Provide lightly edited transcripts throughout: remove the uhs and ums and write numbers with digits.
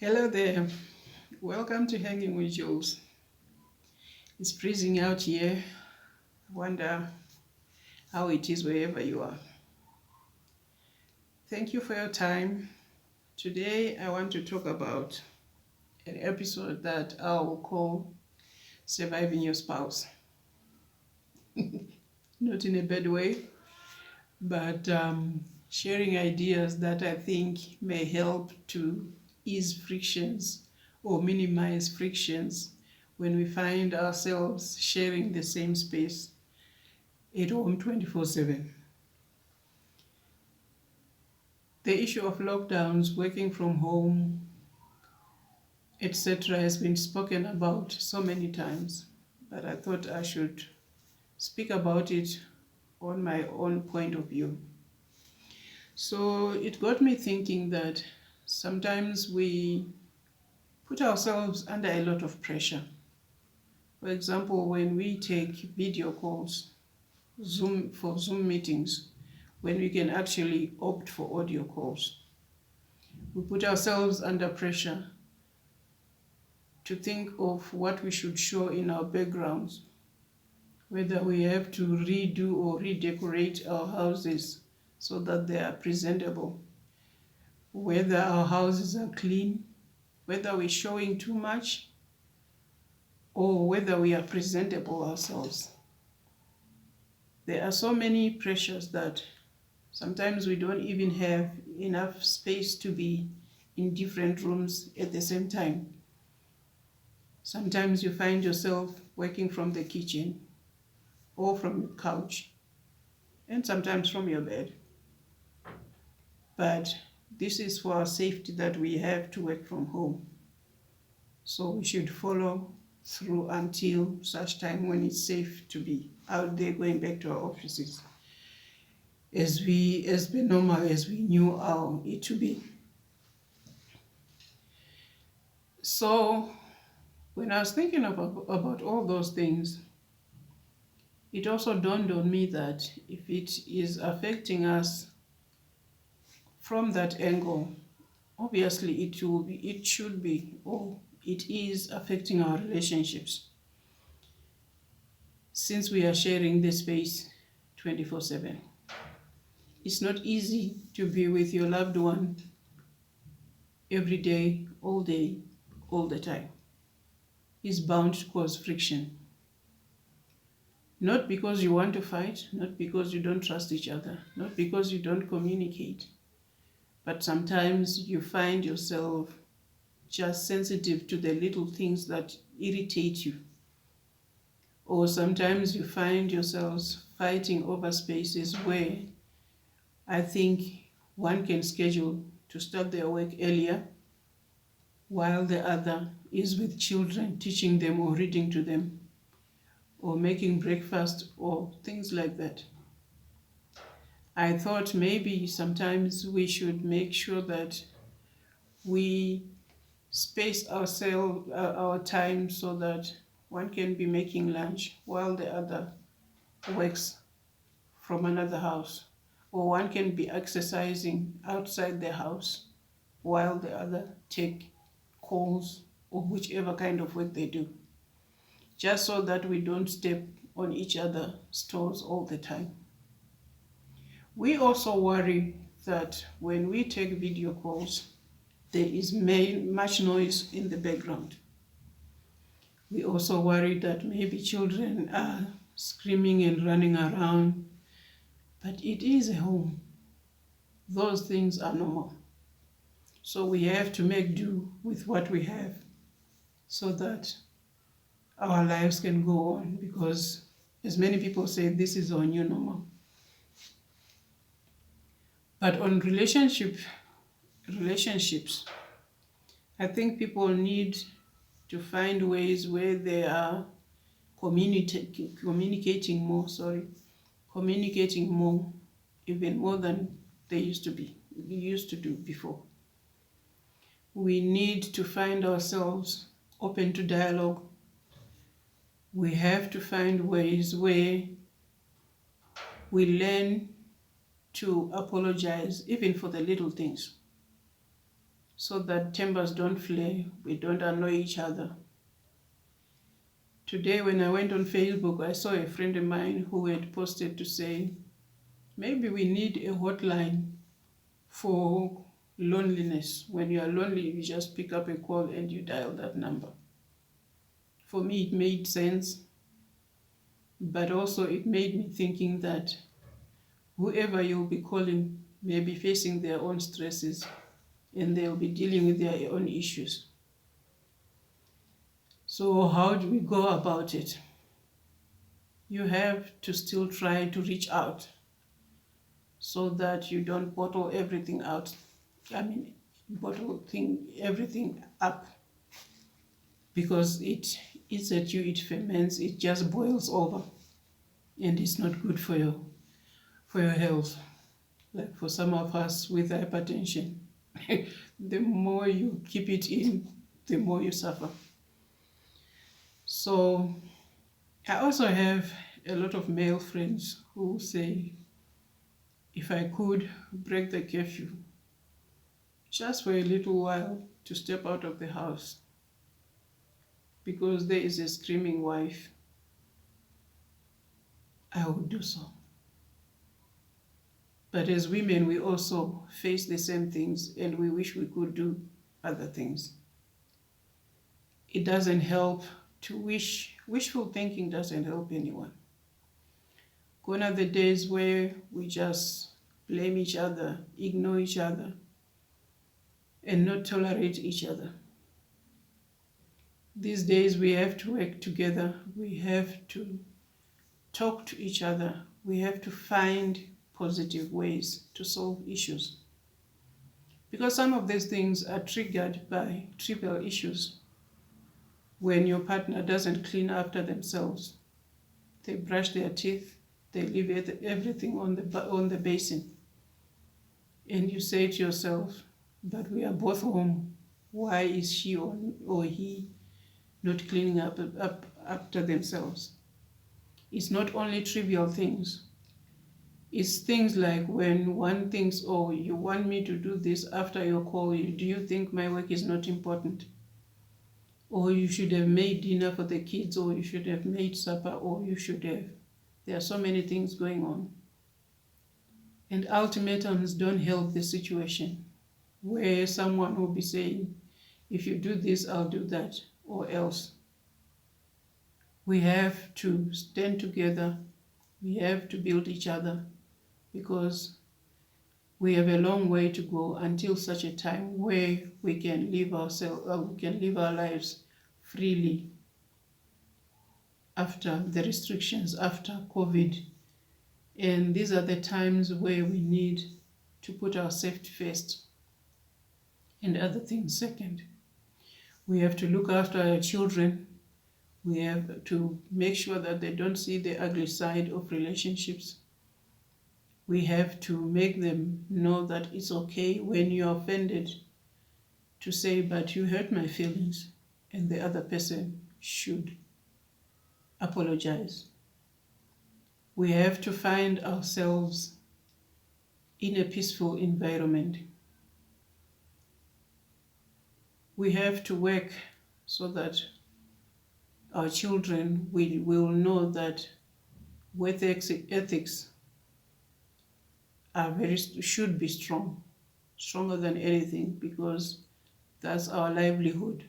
Hello there. Welcome to Hanging with Jules. It's freezing out here. I wonder how it is wherever you are. Thank you for your time. Today, I want to talk about an episode that I will call Surviving Your Spouse. Not in a bad way, but sharing ideas that I think may help to ease frictions or minimize frictions when we find ourselves sharing the same space at home 24/7. The issue of lockdowns, working from home, etc., has been spoken about so many times, but I thought I should speak about it on my own point of view. So it got me thinking that sometimes we put ourselves under a lot of pressure. For example, when we take video calls, Zoom meetings, when we can actually opt for audio calls, we put ourselves under pressure to think of what we should show in our backgrounds, whether we have to redo or redecorate our houses so that they are presentable, whether our houses are clean, whether we're showing too much, or whether we are presentable ourselves. There are so many pressures that sometimes we don't even have enough space to be in different rooms at the same time. Sometimes you find yourself working from the kitchen or from your couch, and sometimes from your bed. But this is for our safety that we have to work from home. So we should follow through until such time when it's safe to be out there going back to our offices as normal as we knew it to be. So when I was thinking about all those things, it also dawned on me that if it is affecting us from that angle, obviously it should be, or it is affecting our relationships, since we are sharing the space 24/7. It's not easy to be with your loved one every day, all the time. It's bound to cause friction. Not because you want to fight, not because you don't trust each other, not because you don't communicate, but sometimes you find yourself just sensitive to the little things that irritate you. Or sometimes you find yourselves fighting over spaces where I think one can schedule to start their work earlier while the other is with children, teaching them or reading to them or making breakfast or things like that. I thought maybe sometimes we should make sure that we space our time so that one can be making lunch while the other works from another house, or one can be exercising outside the house while the other take calls or whichever kind of work they do, just so that we don't step on each other's toes all the time. We also worry that when we take video calls, there is much noise in the background. We also worry that maybe children are screaming and running around, but it is a home. Those things are normal. So we have to make do with what we have so that our lives can go on, because as many people say, this is our new normal. But on relationships, I think people need to find ways where they are communicating more, even more than they used to do before. We need to find ourselves open to dialogue. We have to find ways where we learn to apologize even for the little things. so that tempers don't flare, we don't annoy each other. Today, when I went on Facebook, I saw a friend of mine who had posted to say, maybe we need a hotline for loneliness. When you are lonely, you just pick up a call and you dial that number. For me, it made sense, but also it made me thinking that whoever you'll be calling may be facing their own stresses and they'll be dealing with their own issues. So, how do we go about it? You have to still try to reach out so that you don't bottle everything out. Everything up, because it eats at you, it ferments, it just boils over, and it's not good for your health. Like for some of us with hypertension, the more you keep it in, the more you suffer. So I also have a lot of male friends who say, if I could break the curfew just for a little while to step out of the house because there is a screaming wife, I would do so. But as women, we also face the same things and we wish we could do other things. It doesn't help to wish. Wishful thinking doesn't help anyone. Gone are the days where we just blame each other, ignore each other, and not tolerate each other. These days we have to work together, we have to talk to each other, we have to find positive ways to solve issues. Because some of these things are triggered by trivial issues. When your partner doesn't clean after themselves, they brush their teeth, they leave everything on the basin. And you say to yourself, but we are both home. Why is she or he not cleaning up after themselves? It's not only trivial things. It's things like when one thinks, oh, you want me to do this after your call, do you think my work is not important? Or you should have made dinner for the kids, or you should have made supper, or you should have. There are so many things going on. And ultimatums don't help the situation, where someone will be saying, if you do this, I'll do that, or else. We have to stand together. We have to build each other, because we have a long way to go until such a time where we can live our lives freely after the restrictions, after COVID. And these are the times where we need to put our safety first and other things second. We have to look after our children. We have to make sure that they don't see the ugly side of relationships. We have to make them know that it's okay when you're offended to say, but you hurt my feelings, and the other person should apologize. We have to find ourselves in a peaceful environment. We have to work so that our children will know that work ethics should be strong, stronger than anything, because that's our livelihood.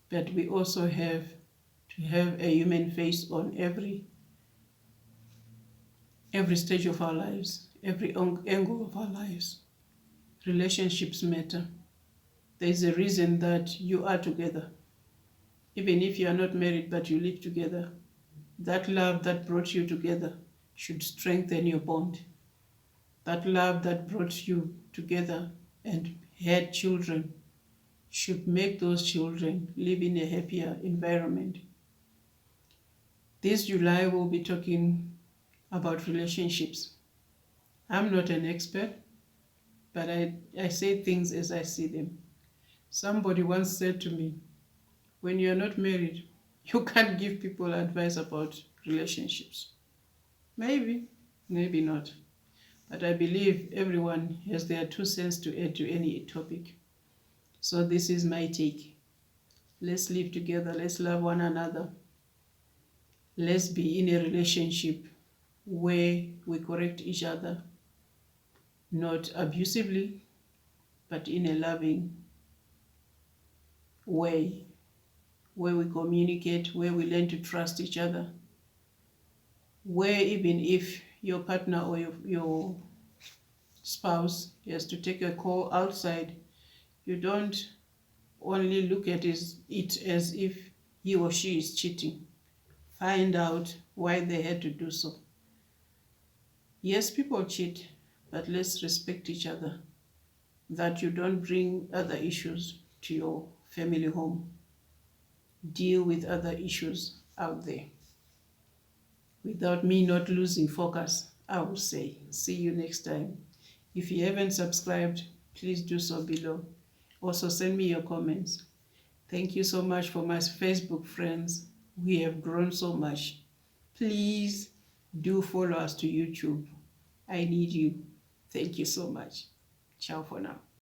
But we also have to have a human face on every stage of our lives, every angle of our lives. Relationships matter. There's a reason that you are together. Even if you are not married but you live together, that love that brought you together should strengthen your bond. That love that brought you together and had children should make those children live in a happier environment. This July we'll be talking about relationships. I'm not an expert, but I say things as I see them. Somebody once said to me, when you're not married, you can't give people advice about relationships. Maybe, maybe not. But I believe everyone has their 2 cents to add to any topic. So this is my take. Let's live together. Let's love one another. Let's be in a relationship where we correct each other, not abusively, but in a loving way, where we communicate, where we learn to trust each other, where even if your partner or your spouse has to take a call outside, you don't only look at it as if he or she is cheating. Find out why they had to do so. Yes, people cheat, but let's respect each other, that you don't bring other issues to your family home. Deal with other issues out there. Without me not losing focus, I will say, see you next time. If you haven't subscribed, please do so below. Also send me your comments. Thank you so much for my Facebook friends. We have grown so much. Please do follow us to YouTube. I need you. Thank you so much. Ciao for now.